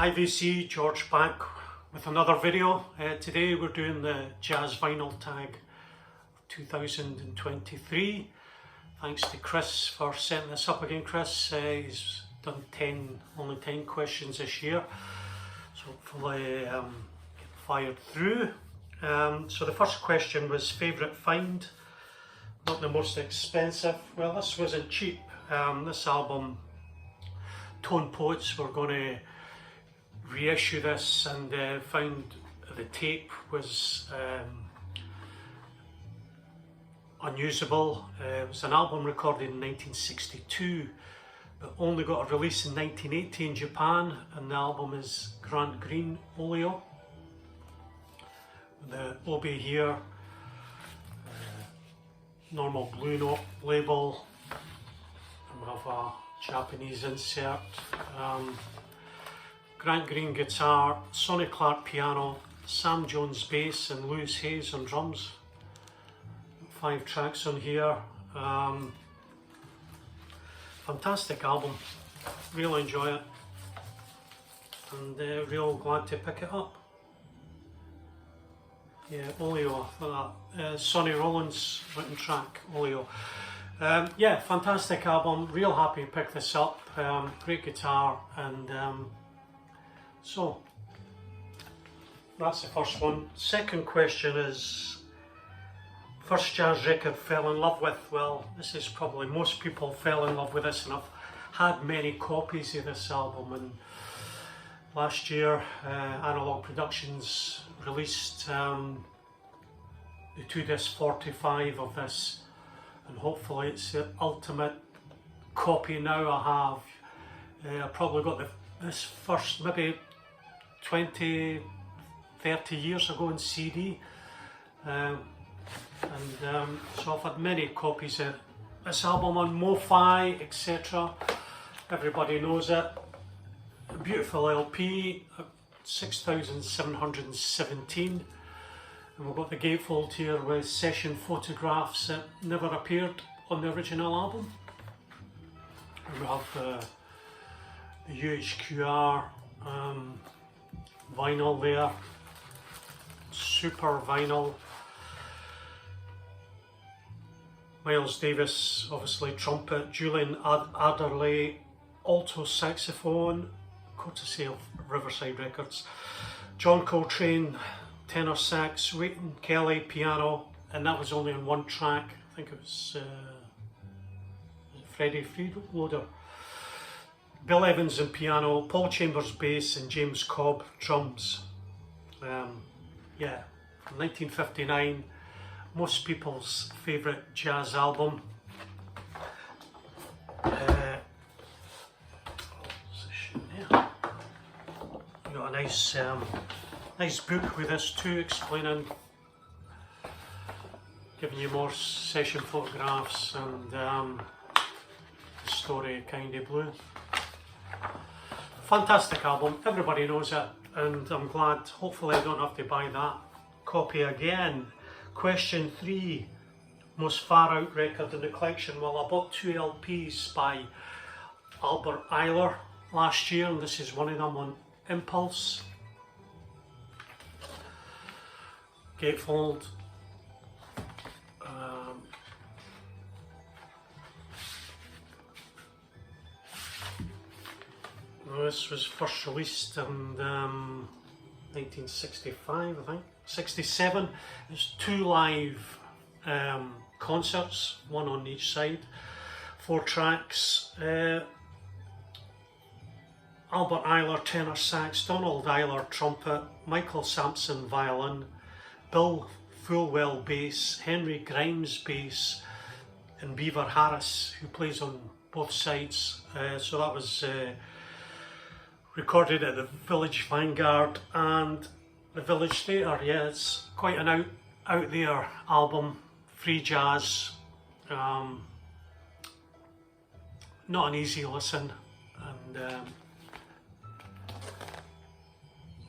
IVC George back with another video. Today we're doing the Jazz Vinyl Tag 2023. Thanks to Chris for setting this up again. Chris, he's done only 10 questions this year, so hopefully get fired through. So the first question was favourite find, not the most expensive. Well, this wasn't cheap. This album, Tone Poets, were going to reissue this and found the tape was unusable. It was an album recorded in 1962 but only got a release in 1980 in Japan, and the album is Grant Green Oleo. The obi here, normal blue note label, and we have a Japanese insert. Grant Green guitar, Sonny Clark piano, Sam Jones bass and Louis Hayes on drums. 5 tracks on here. Fantastic album, really enjoy it, and real glad to pick it up. Yeah, Oleo, for that. Sonny Rollins written track, Oleo. Yeah, fantastic album, real happy to pick this up. Great guitar, and so that's the first one. Second question is, first jazz record fell in love with. Well, this is probably most people fell in love with this, and I've had many copies of this album. And last year, Analog Productions released the 2-disc 45 of this, and hopefully it's the ultimate copy now I have. I probably got this first maybe 20, 30 years ago in CD. So I've had many copies of this album on Mo-Fi, etc. Everybody knows it. A beautiful LP, 6,717, and we've got the gatefold here with session photographs that never appeared on the original album. And we have the UHQR vinyl there, super vinyl. Miles Davis, obviously trumpet, Julian Adderley, alto saxophone, courtesy of Riverside Records, John Coltrane, tenor sax, Wayton Kelly, piano, and that was only on one track. I think it was Freddie Freeloader. Bill Evans on piano, Paul Chambers bass, and James Cobb drums. Yeah, 1959. Most people's favourite jazz album. Got a nice book with this too, explaining, giving you more session photographs and the story of Kinda Blue. Fantastic album, everybody knows it, and I'm glad, hopefully I don't have to buy that copy again. Question 3, most far out record in the collection. Well, I bought 2 LPs by Albert Ayler last year, and this is one of them on Impulse. Gatefold. This was first released in 1965, I think. 67. There's 2 live concerts, one on each side, 4 tracks. Albert Ayler tenor sax, Donald Ayler trumpet, Michael Sampson violin, Bill Fulwell bass, Henry Grimes bass, and Beaver Harris, who plays on both sides. So that was recorded at the Village Vanguard and the Village Theatre. Yeah, it's quite an out there album, free jazz, not an easy listen, and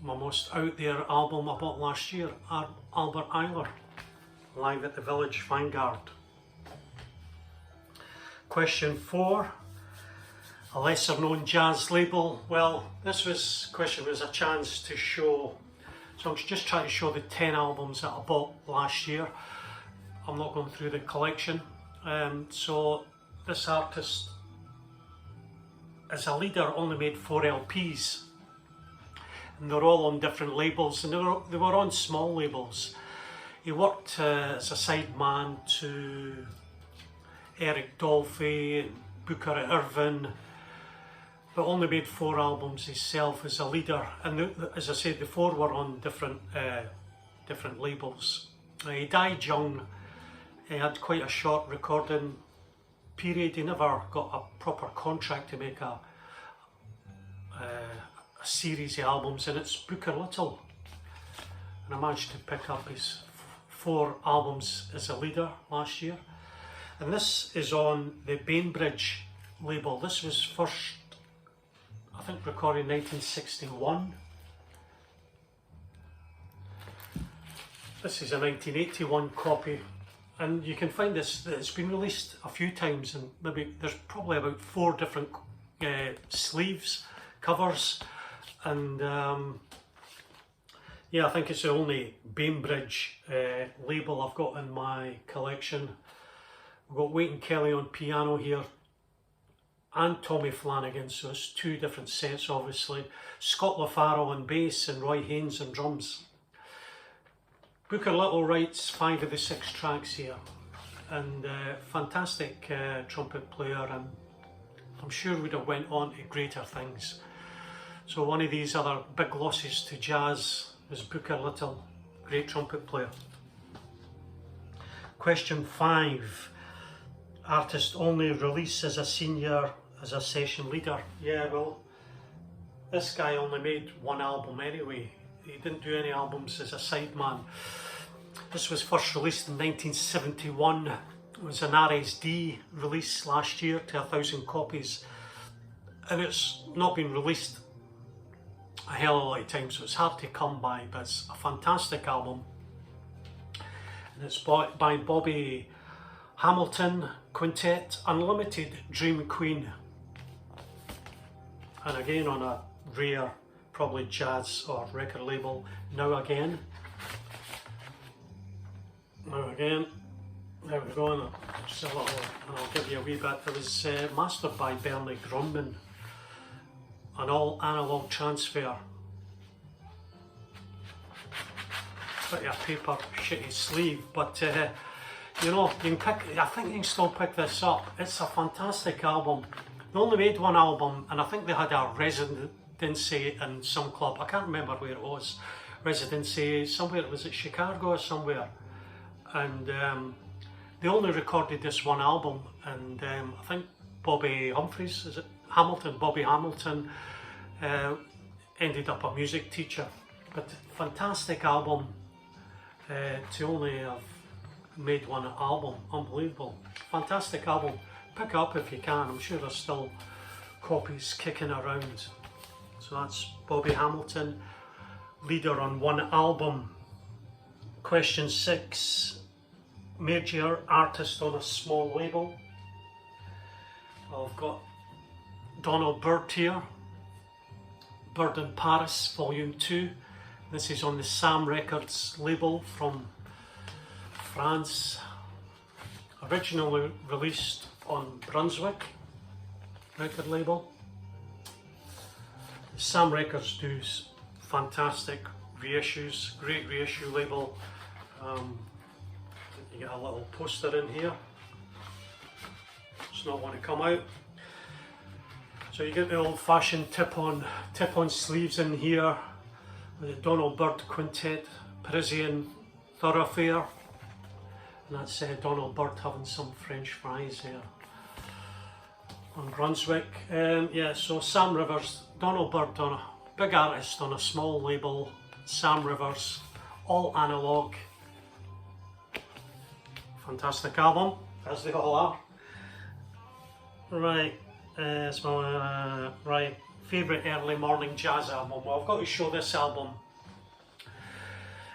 my most out there album I bought last year, Albert Ayler, live at the Village Vanguard. Question 4, A lesser known jazz label. Well, this question was a chance to show, so I'm just trying to show the 10 albums that I bought last year. I'm not going through the collection. So this artist, as a leader, only made 4 LPs, and they're all on different labels, and they were on small labels. He worked as a sideman to Eric Dolphy, Booker Irvin, but only made 4 albums himself as a leader, and as I said, the 4 were on different labels. He died young. He had quite a short recording period. He never got a proper contract to make a series of albums, and it's Booker Little. And I managed to pick up his 4 albums as a leader last year. And this is on the Bainbridge label. This was first, I think, recorded in 1961. This is a 1981 copy, and you can find this, it's been released a few times, and maybe there's probably about 4 different sleeves, covers, and yeah, I think it's the only Bainbridge label I've got in my collection. We've got Wayne Kelly on piano here, and Tommy Flanagan, so it's 2 different sets obviously. Scott LaFaro on bass and Roy Haynes on drums. Booker Little writes 5 of the 6 tracks here, and fantastic trumpet player, and I'm sure would have went on to greater things. So one of these other big losses to jazz is Booker Little, great trumpet player. Question 5. Artist only release as a senior, as a session leader. Yeah, well, this guy only made 1 album anyway. He didn't do any albums as a sideman. This was first released in 1971. It was an RSD release last year to 1,000 copies, and it's not been released a hell of a lot of times, so it's hard to come by, but it's a fantastic album. And it's by Bobby Hamilton Quintet, Unlimited, Dream Queen, and again on a rare, probably jazz or record label, Now Again. Now Again, there we go, and just a little, and I'll give you a wee bit. It was mastered by Bernie Grundman, an all analog transfer. Bit of a paper shitty sleeve, but you know, you can pick, I think you can still pick this up. It's a fantastic album. They only made 1 album, and I think they had a residency in some club. I can't remember where it was. Residency somewhere, was it Chicago or somewhere? And they only recorded this 1 album, and I think Bobby Humphries, is it Hamilton? Bobby Hamilton ended up a music teacher. But fantastic album to only have made 1 album, unbelievable. Fantastic album. Pick it up if you can. I'm sure there's still copies kicking around. So that's Bobby Hamilton, leader on 1 album. Question 6. Major artist on a small label. I've got Donald Byrd here. Byrd in Paris, Volume 2. This is on the Sam Records label from France. Originally released on Brunswick record label. Sam Records do fantastic reissues, great reissue label. You get a little poster in here. It's not want to come out. So you get the old-fashioned tip-on sleeves in here with the Donald Byrd Quintet, Parisian Thoroughfare, and that's Donald Byrd having some French fries there on Brunswick. Yeah, so Sam Rivers, Donald Byrd on a big artist on a small label, Sam Rivers, all analog. Fantastic album, as they all are. Right, right, favourite early morning jazz album. Well, I've got to show this album.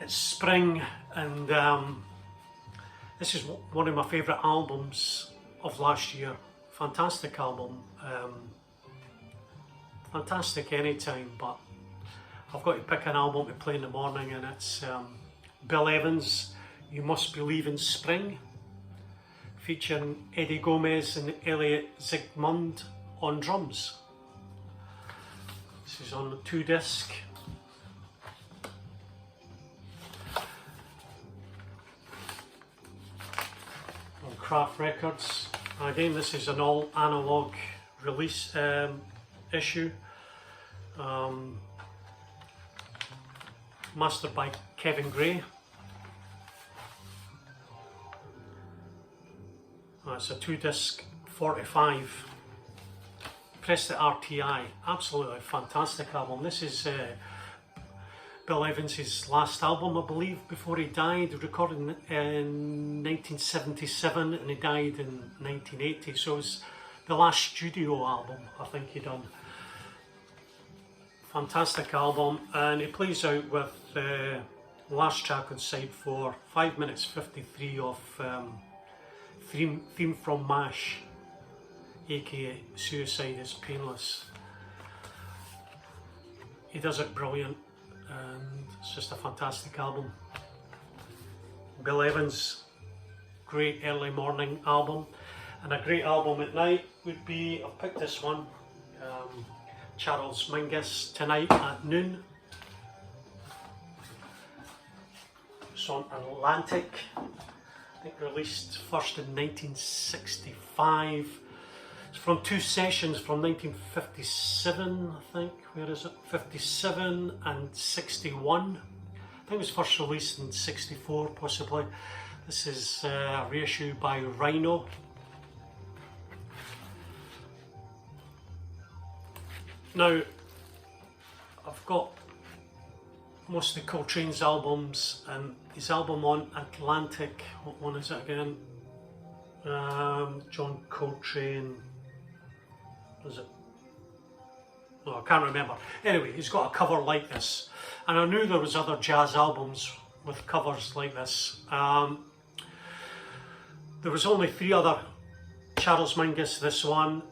It's spring, and this is one of my favourite albums of last year. Fantastic album. fantastic anytime, but I've got to pick an album to play in the morning, and it's Bill Evans' You Must Believe in Spring, featuring Eddie Gomez and Elliot Zygmunt on drums. This is on the 2-disc. On Craft Records. Again, this is an all analog release issue. Mastered by Kevin Gray. It's a 2-disc 45. Pressed at RTI. Absolutely fantastic album. This is Bill Evans' last album, I believe, before he died. Recorded in 1977 and he died in 1980. So it's the last studio album I think he done. Fantastic album, and it plays out with the last track on side 4, 5 minutes 53 of theme from MASH, aka Suicide is Painless. He does it brilliant, and it's just a fantastic album. Bill Evans, great early morning album, and a great album at night would be, I've picked this one, Charles Mingus, Tonight at Noon. It's on Atlantic, I think released first in 1965. It's from 2 sessions from 1957, I think. Where is it? 57 and 61. I think it was first released in 64, possibly. This is a reissue by Rhino. Now, I've got most of Coltrane's albums, and his album on Atlantic, what one is it again? John Coltrane, was it? Oh, I can't remember. Anyway, he's got a cover like this, and I knew there was other jazz albums with covers like this. There was only 3 other Charles Mingus, this one,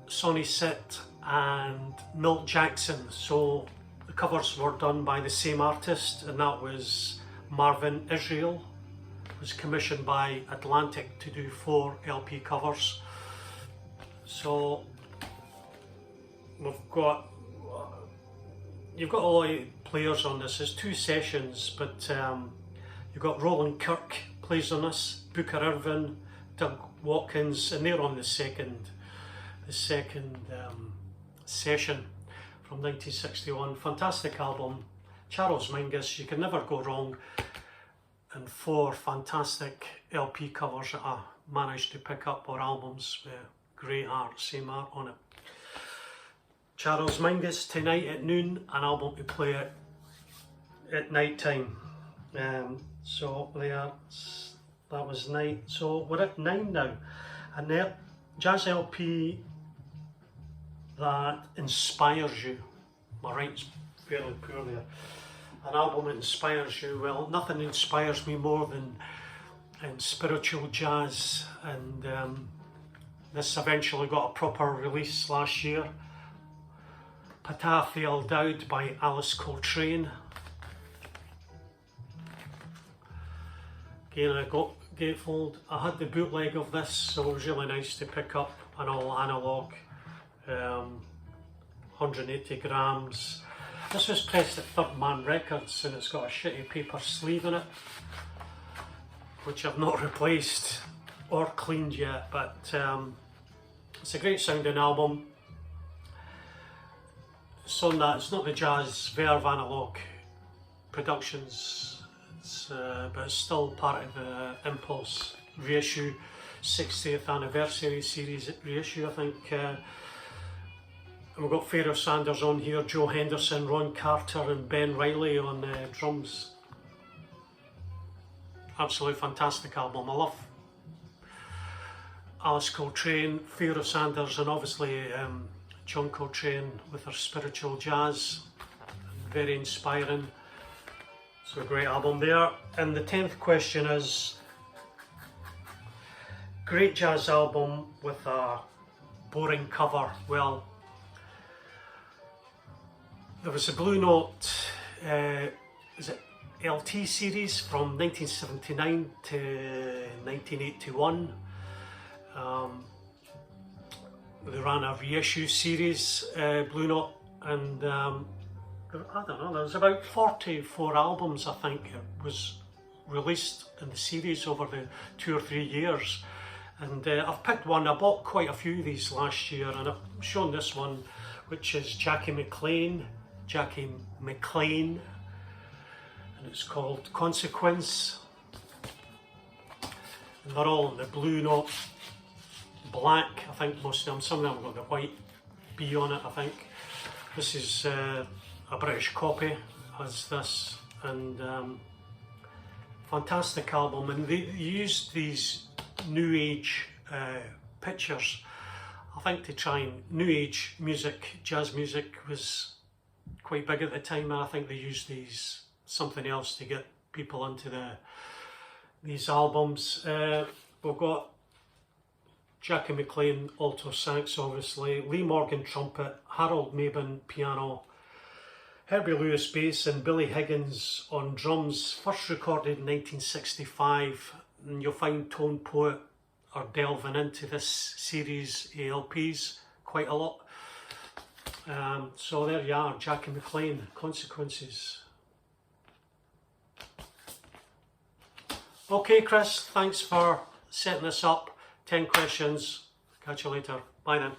Sonny Sitt and Milt Jackson, so the covers were done by the same artist, and that was Marvin Israel. Was commissioned by Atlantic to do 4 LP covers. So you've got a lot of players on this. There's 2 sessions, but you've got Roland Kirk plays on this, Booker Irvin, Doug Watkins, and they're on the second session from 1961. Fantastic album. Charles Mingus, you can never go wrong, and 4 fantastic LP covers that I managed to pick up, or albums with great art, same art on it. Charles Mingus, Tonight at Noon, an album to play at night time. So there, that was night. So we're at 9 now, and the jazz LP that inspires you. My right's fairly poor there. An album that inspires you. Well, nothing inspires me more than spiritual jazz, and this eventually got a proper release last year. Patah Fail Dowd by Alice Coltrane. Again, I got gatefold. I had the bootleg of this, so it was really nice to pick up an all analog, 180 grams. This was pressed at Third Man Records, and it's got a shitty paper sleeve in it, which I've not replaced or cleaned yet, but it's a great sounding album. It's on that, it's not the Jazz Verve Analog Productions, but it's still part of the Impulse reissue, 60th anniversary series reissue, I think. And we've got Pharoah Sanders on here, Joe Henderson, Ron Carter and Ben Riley on drums. Absolutely fantastic album. I love Alice Coltrane, Pharoah Sanders, and obviously John Coltrane with her spiritual jazz. Very inspiring. So a great album there. And the 10th question is, great jazz album with a boring cover. Well, There was a Blue Note, is it LT series from 1979 to 1981. They ran a reissue series, Blue Note, and I don't know, there was about 44 albums, I think, was released in the series over the 2 or 3 years. And I've picked one. I bought quite a few of these last year, and I've shown this one, which is Jackie McLean, and it's called Consequence. And they're all in the Blue Note black, I think, most of them. Some of them got the white B on it, I think. This is a British copy, has this, and fantastic album. And they used these new age pictures, I think, to try and new age music, jazz music was quite big at the time, and I think they used these something else to get people into these albums. We've got Jackie McLean alto sax, obviously, Lee Morgan trumpet, Harold Mabin piano, Herbie Lewis bass, and Billy Higgins on drums. First recorded in 1965, and you'll find Tone Poet are delving into this series LPs quite a lot. So there you are, Jackie McLean, Consequences. Okay, Chris, thanks for setting this up. 10 questions. Catch you later. Bye then.